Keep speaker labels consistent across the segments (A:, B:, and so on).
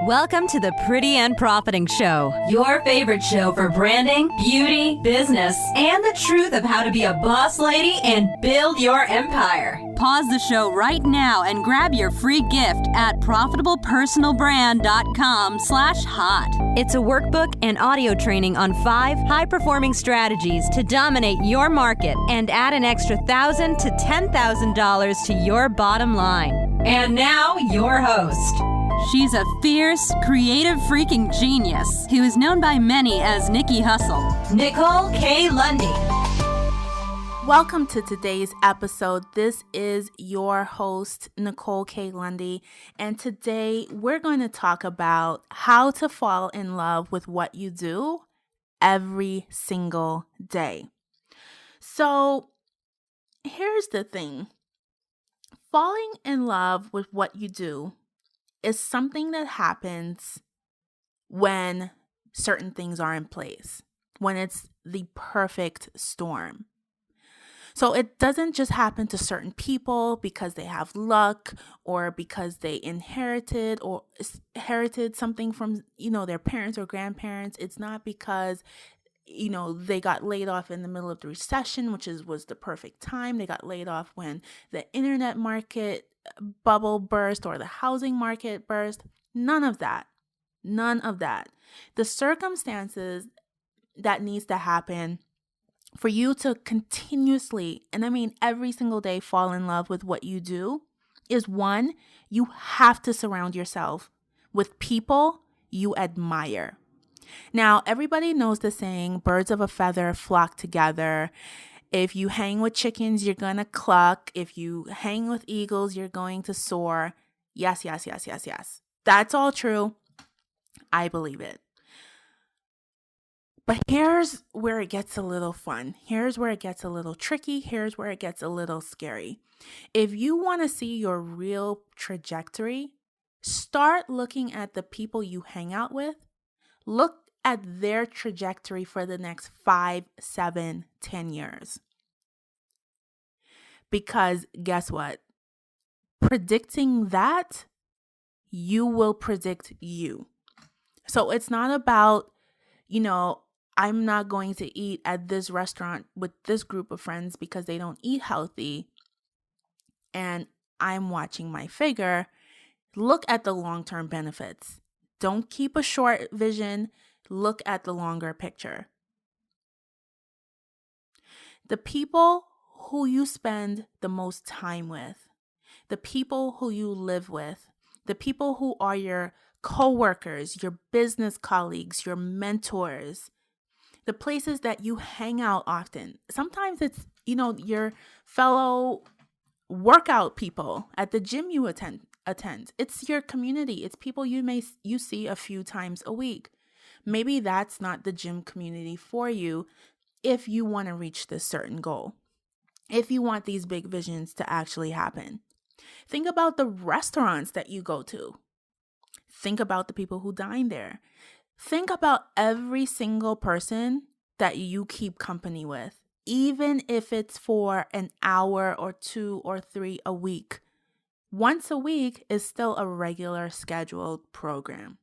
A: Welcome to the Pretty and Profiting Show, your favorite show for branding, beauty, business, and the truth of how to be a boss lady and build your empire. Pause the show right now and grab your free gift at profitablepersonalbrand.com/hot. It's a workbook and audio training on 5 high-performing strategies to dominate your market and add an extra $1,000 to $10,000 to your bottom line. And now, your host. She's a fierce, creative freaking genius who is known by many as Nikki Hustle. Nicole K. Lundy.
B: Welcome to today's episode. This is your host, Nicole K. Lundy, and today we're going to talk about how to fall in love with what you do every single day. So here's the thing. Falling in love with what you do is something that happens when certain things are in place, when it's the perfect storm. So it doesn't just happen to certain people because they have luck or because they inherited something from, their parents or grandparents. It's not because, they got laid off in the middle of the recession, which was the perfect time. They got laid off when the internet market bubble burst or the housing market burst. None of that. The circumstances that needs to happen for you to continuously, and I mean every single day, fall in love with what you do is one, you have to surround yourself with people you admire. Now, everybody knows the saying, birds of a feather flock together. If you hang with chickens, you're going to cluck. If you hang with eagles, you're going to soar. Yes. That's all true. I believe it. But here's where it gets a little fun. Here's where it gets a little tricky. Here's where it gets a little scary. If you want to see your real trajectory, start looking at the people you hang out with. Look at their trajectory for the next 5, 7, 10 years. Because guess what? Predicting that, you will predict you. So it's not about, I'm not going to eat at this restaurant with this group of friends because they don't eat healthy and I'm watching my figure. Look at the long-term benefits. Don't keep a short vision. Look at the longer picture. The people who you spend the most time with, the people who you live with, the people who are your coworkers, your business colleagues, your mentors, the places that you hang out often. Sometimes it's, your fellow workout people at the gym you attend. It's your community. It's people you see a few times a week. Maybe that's not the gym community for you if you want to reach this certain goal. If you want these big visions to actually happen. Think about the restaurants that you go to. Think about the people who dine there. Think about every single person that you keep company with, even if it's for an hour or 2 or 3 a week. Once a week is still a regular scheduled program.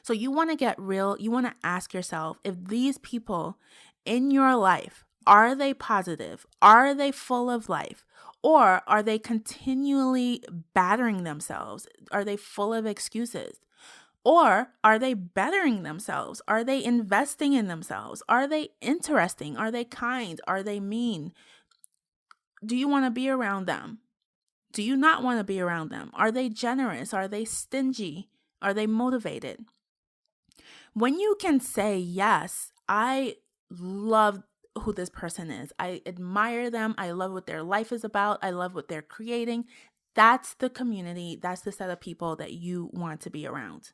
B: So you want to get real. You want to ask yourself if these people in your life, are they positive? Are they full of life? Or are they continually battering themselves? Are they full of excuses? Or are they bettering themselves? Are they investing in themselves? Are they interesting? Are they kind? Are they mean? Do you want to be around them? Do you not want to be around them? Are they generous? Are they stingy? Are they motivated? When you can say, yes, I love who this person is. I admire them. I love what their life is about. I love what they're creating. That's the community. That's the set of people that you want to be around.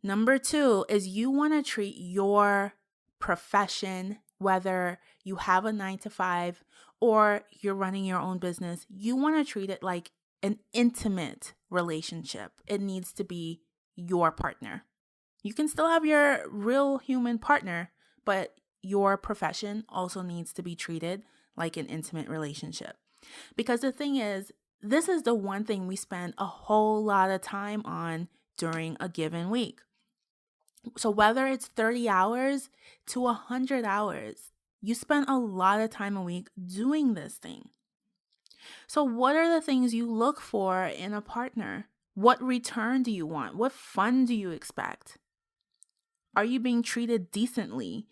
B: Number 2 is you want to treat your profession, whether you have a 9-to-5 or you're running your own business, you want to treat it like an intimate relationship. It needs to be your partner. You can still have your real human partner, but your profession also needs to be treated like an intimate relationship. Because the thing is, this is the one thing we spend a whole lot of time on during a given week. So whether it's 30 hours to 100 hours, you spend a lot of time a week doing this thing. So what are the things you look for in a partner? What return do you want? What fun do you expect? Are you being treated decently?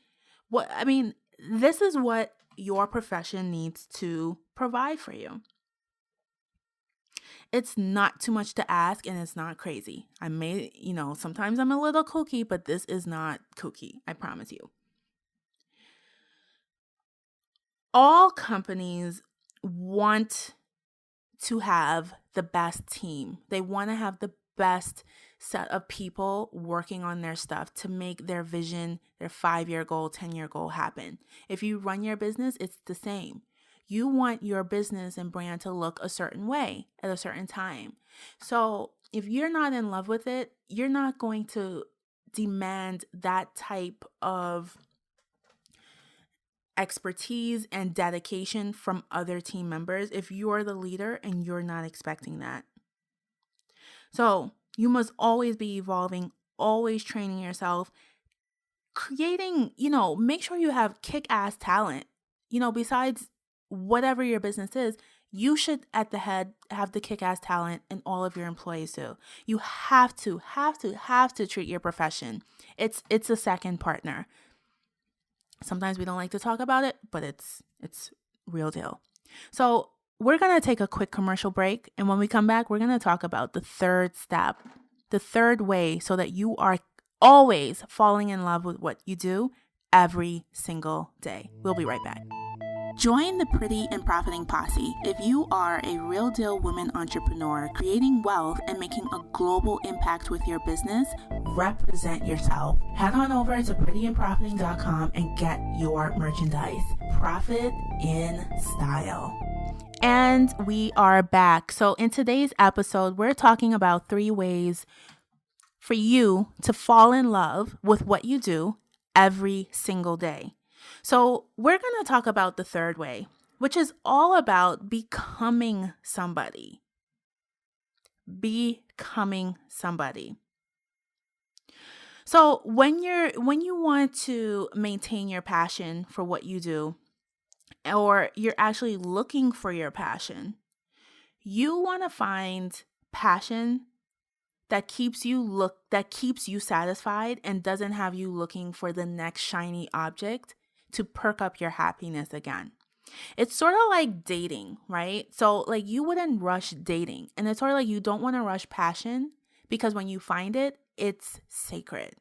B: This is what your profession needs to provide for you. It's not too much to ask, and it's not crazy. Sometimes I'm a little kooky, but this is not kooky, I promise you. All companies want to have the best team. They want to have the best set of people working on their stuff to make their vision, their 5-year goal, 10-year goal happen. If you run your business, it's the same. You want your business and brand to look a certain way at a certain time. So if you're not in love with it, you're not going to demand that type of expertise and dedication from other team members if you're the leader and you're not expecting that. So you must always be evolving, always training yourself, creating, make sure you have kick-ass talent. Besides whatever your business is, you should at the head have the kick-ass talent, and all of your employees do. You have to treat your profession. It's a second partner. Sometimes we don't like to talk about it, but it's real deal. So we're going to take a quick commercial break. And when we come back, we're going to talk about the third step, the third way, so that you are always falling in love with what you do every single day. We'll be right back. Join the Pretty and Profiting Posse if you are a real deal woman entrepreneur creating wealth and making a global impact with your business. Represent yourself. Head on over to prettyandprofiting.com and get your merchandise. Profit in style. And we are back. So in today's episode, we're talking about 3 ways for you to fall in love with what you do every single day. So we're going to talk about the third way, which is all about becoming somebody. Becoming somebody. So when you want to maintain your passion for what you do, or you're actually looking for your passion, you want to find passion that keeps you satisfied and doesn't have you looking for the next shiny object to perk up your happiness again. It's sort of like dating, right? So like you wouldn't rush dating, and it's sort of like you don't want to rush passion because when you find it, it's sacred.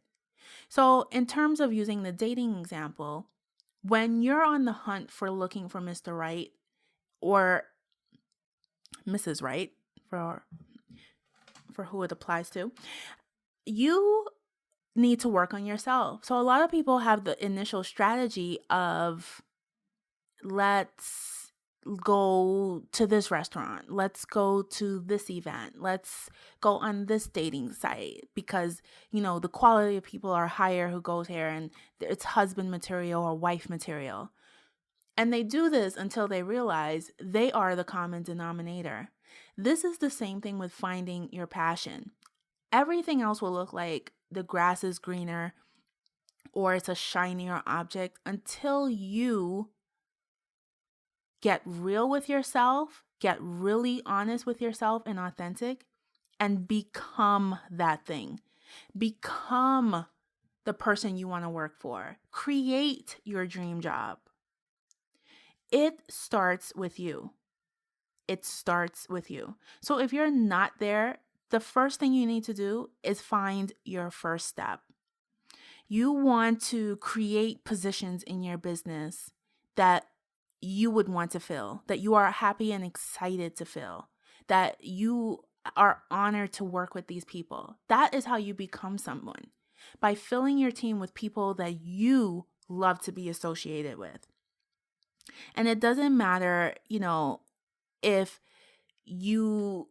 B: So in terms of using the dating example, when you're on the hunt for looking for Mr. Right or Mrs. Right for who it applies to, you need to work on yourself. So a lot of people have the initial strategy of let's go to this restaurant, let's go to this event, let's go on this dating site because, the quality of people are higher who goes here and it's husband material or wife material. And they do this until they realize they are the common denominator. This is the same thing with finding your passion. Everything else will look like the grass is greener or it's a shinier object until you get real with yourself, get really honest with yourself and authentic, and become that thing. Become the person you want to work for. Create your dream job. It starts with you. It starts with you. So if you're not there, the first thing you need to do is find your first step. You want to create positions in your business that you would want to fill, that you are happy and excited to fill, that you are honored to work with these people. That is how you become someone, by filling your team with people that you love to be associated with. And it doesn't matter, if you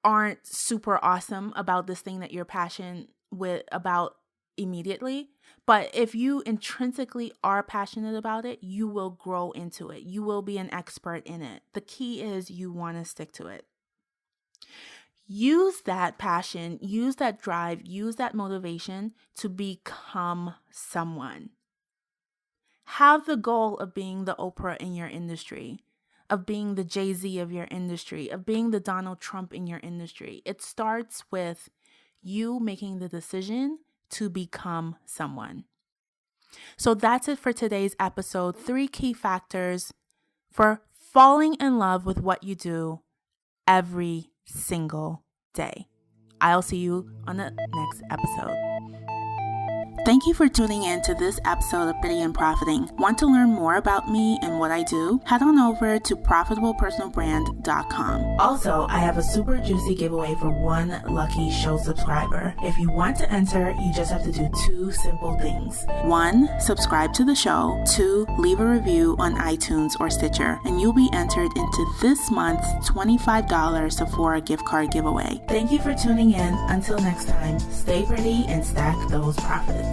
B: aren't super awesome about this thing that you're passionate about immediately, but if you intrinsically are passionate about it, you will grow into it. You will be an expert in it. The key is you want to stick to it. use that passion, use that drive, use that motivation to become someone. Have the goal of being the Oprah in your industry, of being the Jay-Z of your industry, of being the Donald Trump in your industry. It starts with you making the decision to become someone. So that's it for today's episode. 3 key factors for falling in love with what you do every single day. I'll see you on the next episode. Thank you for tuning in to this episode of Pretty and Profiting. Want to learn more about me and what I do? Head on over to profitablepersonalbrand.com. Also, I have a super juicy giveaway for one lucky show subscriber. If you want to enter, you just have to do 2 simple things. 1, subscribe to the show. 2, leave a review on iTunes or Stitcher, and you'll be entered into this month's $25 Sephora gift card giveaway. Thank you for tuning in. Until next time, stay pretty and stack those profits.